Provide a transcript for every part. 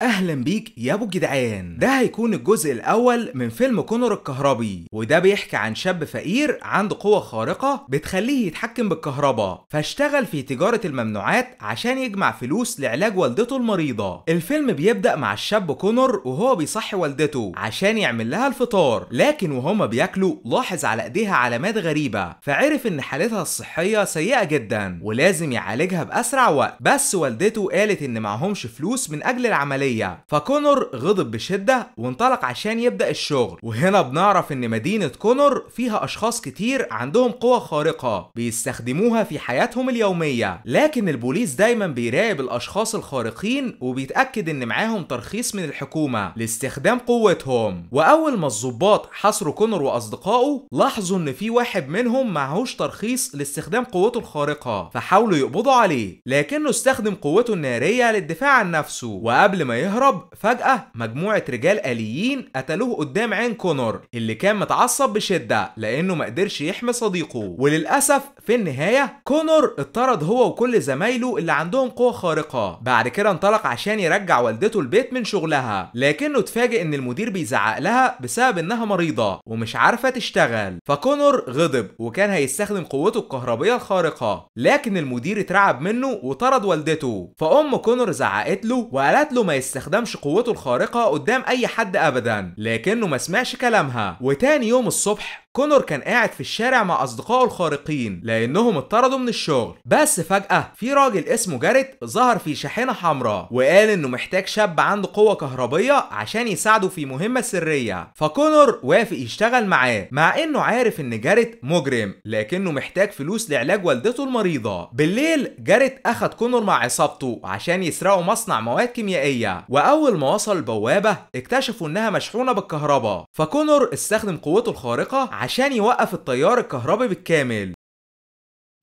اهلا بيك يا ابو جدعان. ده هيكون الجزء الاول من فيلم كونور الكهربي، وده بيحكي عن شاب فقير عنده قوة خارقة بتخليه يتحكم بالكهرباء، فاشتغل في تجارة الممنوعات عشان يجمع فلوس لعلاج والدته المريضة. الفيلم بيبدأ مع الشاب كونور وهو بيصحي والدته عشان يعمل لها الفطار، لكن وهما بياكلوا لاحظ على ايديها علامات غريبة، فعرف ان حالتها الصحية سيئة جدا ولازم يعالجها باسرع وقت. بس والدته قالت ان معهمش فلوس من اجل العملية، فكونور غضب بشدة وانطلق عشان يبدأ الشغل. وهنا بنعرف ان مدينة كونور فيها اشخاص كتير عندهم قوة خارقة بيستخدموها في حياتهم اليومية، لكن البوليس دايما بيراقب الاشخاص الخارقين وبيتأكد ان معاهم ترخيص من الحكومة لاستخدام قوتهم. واول ما الضباط حاصروا كونور واصدقائه لاحظوا ان في واحد منهم معهوش ترخيص لاستخدام قوته الخارقة، فحاولوا يقبضوا عليه، لكنه استخدم قوته النارية للدفاع عن نفسه. وقبل ما يهرب فجأة مجموعة رجال آليين قتلوه قدام عين كونور اللي كان متعصب بشدة لأنه مقدرش يحمي صديقه. وللأسف في النهاية كونور اتطرد هو وكل زمايله اللي عندهم قوة خارقة. بعد كده انطلق عشان يرجع والدته البيت من شغلها، لكنه اتفاجئ ان المدير بيزعق لها بسبب انها مريضة ومش عارفة تشتغل. فكونور غضب وكان هيستخدم قوته الكهربية الخارقة، لكن المدير اترعب منه وطرد والدته. فأم كونور زعقت له وقالت له ما يستخدمش قوته الخارقة قدام اي حد ابدا، لكنه ما سمعش كلامها. وتاني يوم الصبح كونور كان قاعد في الشارع مع اصدقائه الخارقين لانهم اتطردوا من الشغل. بس فجأة في راجل اسمه جاريت ظهر في شاحنة حمراء وقال انه محتاج شاب عنده قوة كهربية عشان يساعده في مهمة سرية. فكونور وافق يشتغل معاه مع انه عارف ان جاريت مجرم، لكنه محتاج فلوس لعلاج والدته المريضة. بالليل جاريت اخد كونور مع عصابته عشان يسرقوا مصنع مواد كيميائية، واول ما وصل البوابة اكتشفوا انها مشحونة بالكهرباء. فكونور استخدم قوته الخارقة عشان يوقف التيار الكهربي بالكامل.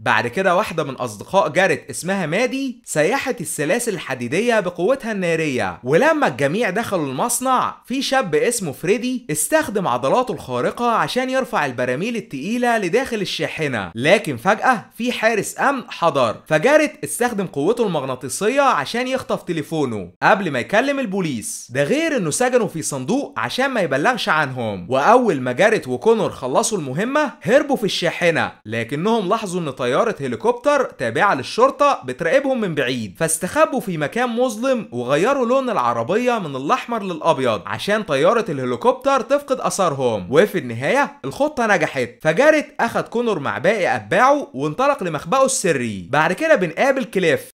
بعد كده واحدة من أصدقاء جاريت اسمها مادي سيحت السلاسل الحديدية بقوتها النارية، ولما الجميع دخلوا المصنع في شاب اسمه فريدي استخدم عضلاته الخارقة عشان يرفع البراميل التقيلة لداخل الشاحنة، لكن فجأة في حارس أمن حضر، فجاريت استخدم قوته المغناطيسية عشان يخطف تليفونه قبل ما يكلم البوليس. ده غير انه سجنه في صندوق عشان ما يبلغش عنهم. وأول ما جاريت وكونور خلصوا المهمة هربوا في الشاحنة، لكنهم لاحظوا ان طيارة هليكوبتر تابعة للشرطة بتراقبهم من بعيد، فاستخبوا في مكان مظلم وغيروا لون العربية من الأحمر للأبيض عشان طيارة الهليكوبتر تفقد أثرهم. وفي النهاية الخطة نجحت، فجاريت أخد كونور مع باقي أتباعه وانطلق لمخبأه السري. بعد كده بنقابل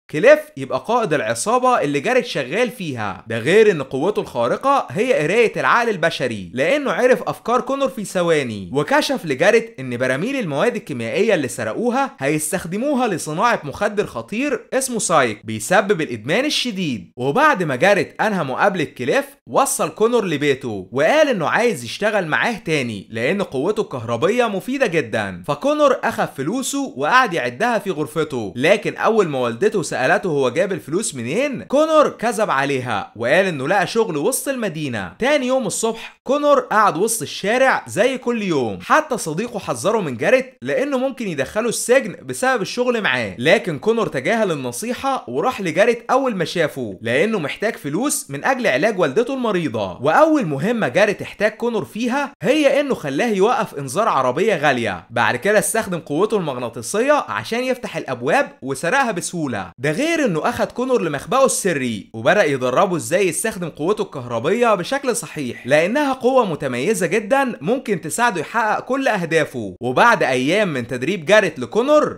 كليف يبقى قائد العصابة اللي جاريت شغال فيها. ده غير ان قوته الخارقة هي قراية العقل البشري لانه عرف افكار كونور في ثواني، وكشف لجاريت ان براميل المواد الكيميائية اللي سرقوها هيستخدموها لصناعة مخدر خطير اسمه سايك بيسبب الادمان الشديد. وبعد ما جاريت انهى مقابلة كليف وصل كونور لبيته وقال انه عايز يشتغل معاه تاني لان قوته الكهربية مفيدة جدا. فكونور اخذ فلوسه وقعد يعدها في غرفته، لكن اول ما والدته سألته هو جاب الفلوس منين كونور كذب عليها وقال انه لقى شغل وسط المدينة. تاني يوم الصبح كونور قعد وسط الشارع زي كل يوم، حتى صديقه حذره من جاريت لانه ممكن يدخله السجن بسبب الشغل معاه، لكن كونور تجاهل النصيحة وراح لجاريت اول ما شافه لانه محتاج فلوس من اجل علاج والدته المريضة. واول مهمة جاريت احتاج كونور فيها هي انه خلاه يوقف انذار عربية غالية. بعد كده استخدم قوته المغناطيسية عشان يفتح الابواب وسرقها بسهولة. ده غير انه اخد كونور لمخبأه السري وبدأ يدربه ازاي يستخدم قوته الكهربية بشكل صحيح لانها قوة متميزة جدا ممكن تساعده يحقق كل اهدافه. وبعد ايام من تدريب جاريت لكونور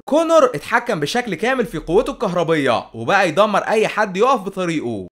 اتحكم بشكل كامل في قوته الكهربية وبقى يدمر اي حد يقف بطريقه.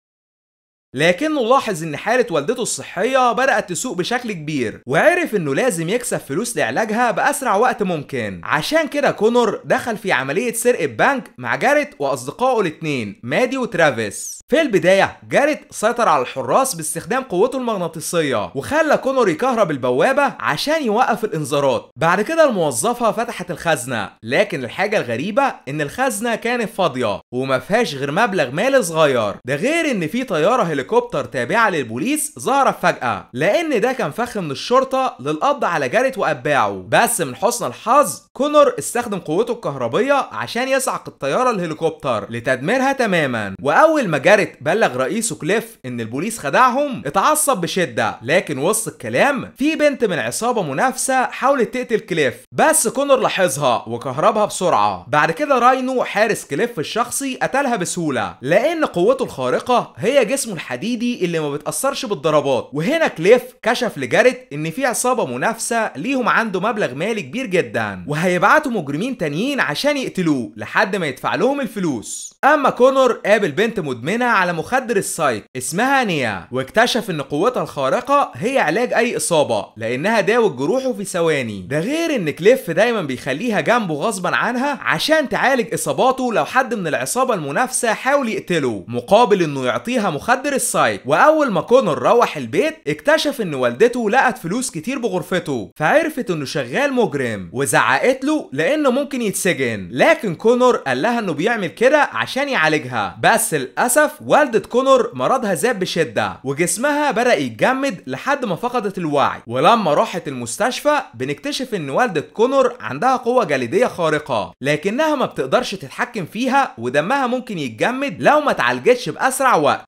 لكنه لاحظ ان حالة والدته الصحية بدأت تسوء بشكل كبير وعرف انه لازم يكسب فلوس لعلاجها بأسرع وقت ممكن. عشان كده كونور دخل في عملية سرقة بنك مع جاريت واصدقائه الاتنين مادي وترافيس. في البداية جاريت سيطر على الحراس باستخدام قوته المغناطيسية وخلى كونور يكهرب البوابة عشان يوقف الانذارات. بعد كده الموظفة فتحت الخزنة، لكن الحاجة الغريبة ان الخزنة كانت فاضية وما فيهاش غير مبلغ مالي صغير. ده غير ان في طيارة هليكوبتر تابعة للبوليس ظهرت فجأة، لأن ده كان فخ من الشرطة للقبض على جاريت وأتباعه. بس من حسن الحظ كونور استخدم قوته الكهربية عشان يصعق الطيارة الهليكوبتر لتدميرها تماما. وأول ما جاريت بلغ رئيسه كليف إن البوليس خدعهم اتعصب بشدة، لكن وسط الكلام في بنت من عصابة منافسة حاولت تقتل كليف، بس كونور لاحظها وكهربها بسرعة. بعد كده راينو حارس كليف الشخصي قتلها بسهولة، لأن قوته الخارقة هي جسمه الحديدي اللي ما بتأثرش بالضربات. وهنا كليف كشف لجاريت إن في عصابة منافسة ليهم عنده مبلغ مالي كبير جدا، وهيبعتوا مجرمين تانيين عشان يقتلوه لحد ما يدفع لهم الفلوس. اما كونور قابل بنت مدمنة على مخدر السايك اسمها نيا، واكتشف ان قوتها الخارقة هي علاج اي اصابة لانها داوت جروحه في ثواني. ده غير ان كليف دايما بيخليها جنبه غصبا عنها عشان تعالج اصاباته لو حد من العصابة المنافسة حاول يقتله، مقابل انه يعطيها مخدر السايك. واول ما كونور روح البيت اكتشف ان والدته لقت فلوس كتير بغرفته، فعرفت انه شغال مجرم وزعقت له لانه ممكن يتسجن. لكن كونور قال لها انه بيعمل كده عشان يعالجها، بس للاسف والدة كونور مرضها زاد بشدة وجسمها بدأ يتجمد لحد ما فقدت الوعي. ولما راحت المستشفى بنكتشف ان والدة كونور عندها قوة جليدية خارقة، لكنها ما بتقدرش تتحكم فيها ودمها ممكن يتجمد لو ما اتعالجتش بأسرع وقت.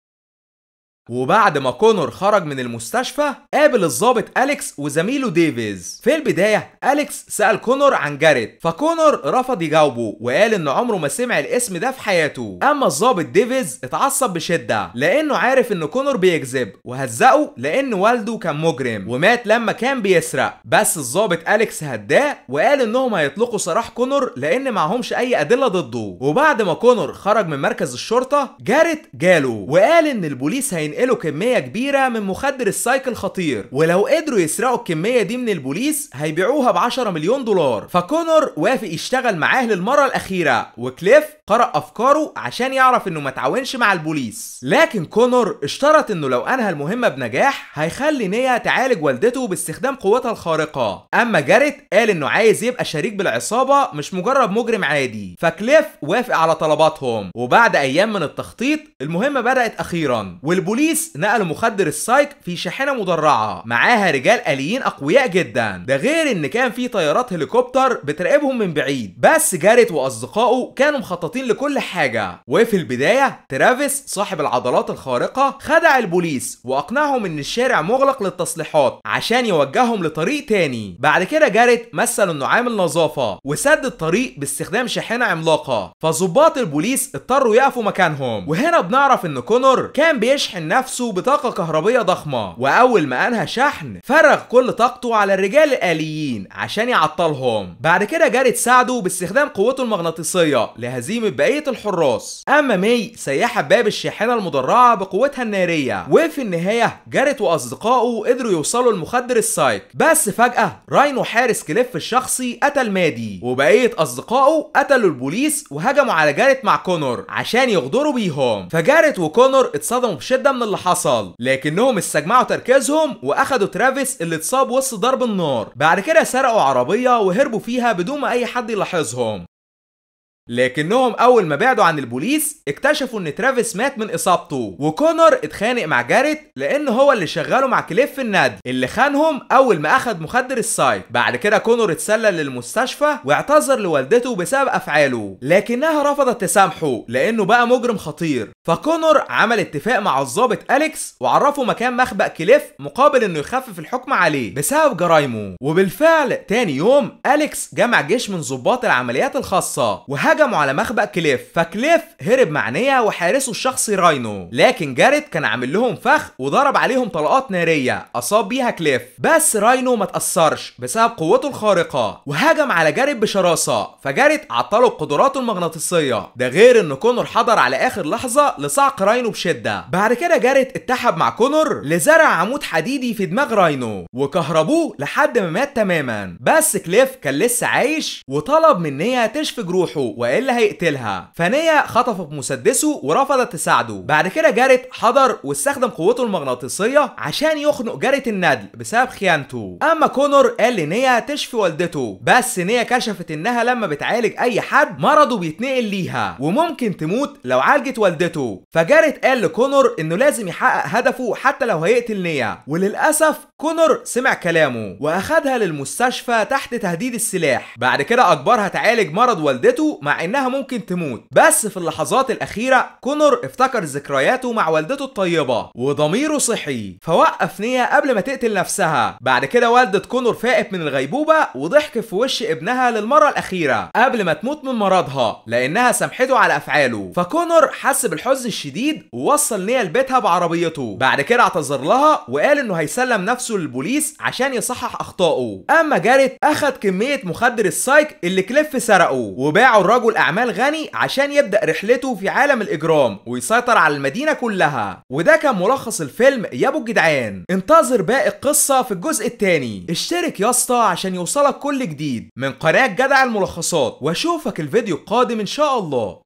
وبعد ما كونور خرج من المستشفى قابل الضابط أليكس وزميله ديفيز. في البداية أليكس سأل كونور عن جاريت، فكونور رفض يجاوبه وقال إنه عمره ما سمع الاسم ده في حياته. أما الضابط ديفيز اتعصب بشدة لأنه عارف إن كونور بيكذب، وهزقه لأن والده كان مجرم ومات لما كان بيسرق. بس الضابط أليكس هداه وقال إنهم هيطلقوا سراح كونور لأن معهمش أي أدلة ضده. وبعد ما كونور خرج من مركز الشرطة جاريت جاله وقال إن البوليس هينقلوا كمية كبيرة من مخدر السايك الخطير، ولو قدروا يسرقوا الكمية دي من البوليس هيبيعوها ب10 مليون دولار. فكونور وافق يشتغل معاه للمرة الأخيرة، وكليف قرأ أفكاره عشان يعرف إنه ما تعاونش مع البوليس. لكن كونور اشترط إنه لو أنهى المهمة بنجاح هيخلي نيا تعالج والدته باستخدام قوتها الخارقة. أما جاريت قال إنه عايز يبقى شريك بالعصابة مش مجرد مجرم عادي، فكليف وافق على طلباتهم. وبعد أيام من التخطيط المهمة بدأت أخيرا، والبوليس نقلوا مخدر السايك في شاحنة مدرعة معاها رجال آليين أقوياء جدا. ده غير إن كان في طيارات هليكوبتر بتراقبهم من بعيد. بس جاريت وأصدقائه كانوا مخططين لكل حاجة. وفي البداية ترافيس صاحب العضلات الخارقة خدع البوليس وأقنعهم إن الشارع مغلق للتصليحات عشان يوجههم لطريق تاني. بعد كده جاريت مثل إنه عامل نظافة وسد الطريق باستخدام شاحنة عملاقة، فضباط البوليس اضطروا يقفوا مكانهم. وهنا بنعرف إن كونور كان بيشحن نفسه بطاقة كهربية ضخمة، وأول ما أنهى شحن فرغ كل طاقته على الرجال الآليين عشان يعطلهم. بعد كده جاريت ساعده باستخدام قوته المغناطيسية لهزيمة بقية الحراس. أما مي سيحت باب الشاحنة المدرعة بقوتها النارية. وفي النهاية جاريت وأصدقائه قدروا يوصلوا لمخدر السايك. بس فجأة راينو حارس كليف الشخصي قتل مادي، وبقية أصدقائه قتلوا البوليس وهجموا على جاريت مع كونور عشان يغدروا بيهم. فجاريت وكونور اتصدموا بشدة من اللي حصل، لكنهم استجمعوا تركيزهم واخدوا ترافيس اللي اتصاب وسط ضرب النار. بعد كده سرقوا عربية وهربوا فيها بدون ما اي حد يلاحظهم. لكنهم اول ما بعدوا عن البوليس اكتشفوا ان ترافيس مات من اصابته، وكونور اتخانق مع جاريت لان هو اللي شغاله مع كليف في النادي اللي خانهم اول ما اخد مخدر السايك. بعد كده كونور اتسلل للمستشفى واعتذر لوالدته بسبب افعاله، لكنها رفضت تسامحه لانه بقى مجرم خطير. فكونور عمل اتفاق مع الضابط أليكس وعرفه مكان مخبأ كليف مقابل انه يخفف الحكم عليه بسبب جرايمه. وبالفعل تاني يوم أليكس جمع جيش من ضباط العمليات الخاصة هجموا على مخبأ كليف. فكليف هرب مع نيا وحارسه الشخصي راينو، لكن جاريت كان عامل لهم فخ وضرب عليهم طلقات نارية أصاب بيها كليف. بس راينو ما تأثرش بسبب قوته الخارقة وهجم على جاريت بشراسة، فجاريت عطله بقدراته المغناطيسية. ده غير ان كونور حضر على آخر لحظة لصعق راينو بشدة. بعد كده جاريت اتحد مع كونور لزرع عمود حديدي في دماغ راينو وكهربوه لحد ما مات تماما. بس كليف كان لسه عايش وطلب من نيا تشفي جروحه والا هيقتلها. فنيا خطف بمسدسه ورفضت تساعده. بعد كده جاريت حضر واستخدم قوته المغناطيسيه عشان يخنق جاريت الندل بسبب خيانته. اما كونور قال لنيا تشفي والدته، بس نيا كشفت انها لما بتعالج اي حد مرضه بيتنقل ليها وممكن تموت لو عالجت والدته. فجاريت قال لكونور انه لازم يحقق هدفه حتى لو هيقتل نيا، وللاسف كونور سمع كلامه واخدها للمستشفى تحت تهديد السلاح. بعد كده اجبرها تعالج مرض والدته مع انها ممكن تموت، بس في اللحظات الاخيره كونور افتكر ذكرياته مع والدته الطيبه وضميره صحي فوقف نيا قبل ما تقتل نفسها. بعد كده والدة كونور فاقت من الغيبوبه وضحكت في وش ابنها للمره الاخيره قبل ما تموت من مرضها لانها سامحته على افعاله. فكونور حس بالحزن الشديد ووصل نيا لبيتها بعربيته. بعد كده اعتذر لها وقال انه هيسلم نفسه للبوليس عشان يصحح اخطائه. اما جاريت اخد كميه مخدر السايك اللي كليف سرقه وباعه لرجل اعمال غني عشان يبدا رحلته في عالم الاجرام ويسيطر على المدينه كلها. وده كان ملخص الفيلم يا ابو الجدعان. انتظر باقي القصه في الجزء الثاني. اشترك يا اسطى عشان يوصلك كل جديد من قناه جدع الملخصات، واشوفك الفيديو القادم ان شاء الله.